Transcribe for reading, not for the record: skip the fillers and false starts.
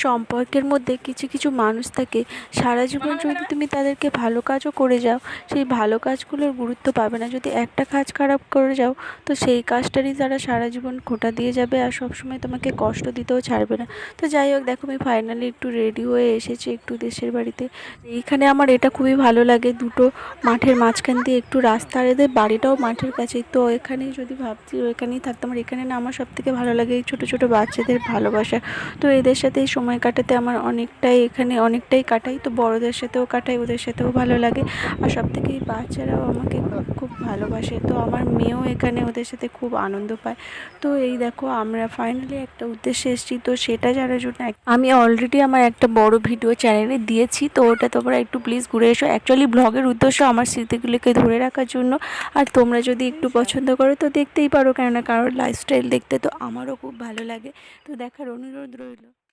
সম্পর্কের মধ্যে কিছু কিছু মানুষ থাকে, সারা জীবন যদি তুমি তাদেরকে ভালো কাজও করে যাও, সেই ভালো কাজগুলোর গুরুত্ব পাবে না। যদি একটা কাজ খারাপ করে যাও, তো সেই কাজটারই তারা সারা জীবন খোঁটা দিয়ে যাবে আর সবসময় তোমাকে কষ্ট দিতেও ছাড়বে না। তো যাই হোক, দেখো আমি ফাইনালি একটু রেডি হয়ে এসেছি একটু দেশের বাড়িতে। এইখানে আমার এটা খুবই ভালো লাগে, দুটো মাঠের মাঝখান দিয়ে একটু রাস্তা, আর এদের বাড়িটাও মাঠের কাছেই। তো এখানেই যদি ভাবছি এখানেই থাকতাম। আর এখানে না আমার সবথেকে ভালো লাগে এই ছোটো ছোটো বাচ্চাদের ভালোবাসা। তো এদের সাথে এই সময় কাটাতে আমার অনেকটাই, এখানে অনেকটাই কাটাই। তো বড়দের সাথেও কাটাই, ওদের সাথেও ভালো লাগে। আর সবথেকে এই বাচ্চারাও আমাকে খুব খুব ভালোবাসে। তো আমার মেয়েও এখানে ওদের সাথে খুব আনন্দ পায়। তো এই দেখো আমরা ফাইনালি একটা উদ্দেশ্যে এসেছি, তো সেটা জানার জন্য আমি অলরেডি আমার একটা বড় ভিডিও চ্যানেলে দিয়েছি, তো ওটা তোমরা একটু প্লিজ ঘুরে এসো। অ্যাকচুয়ালি ব্লগের উদ্দেশ্য আমার স্মৃতিগুলোকে ধরে রাখার জন্য। আর তোমরা যদি একটু পছন্দ করো তো দেখতেই পারো, কেননা কারোর লাইফস্টাইল দেখতে তো আমারও খুব ভালো লাগে। তো দেখার অনুরোধ রইল।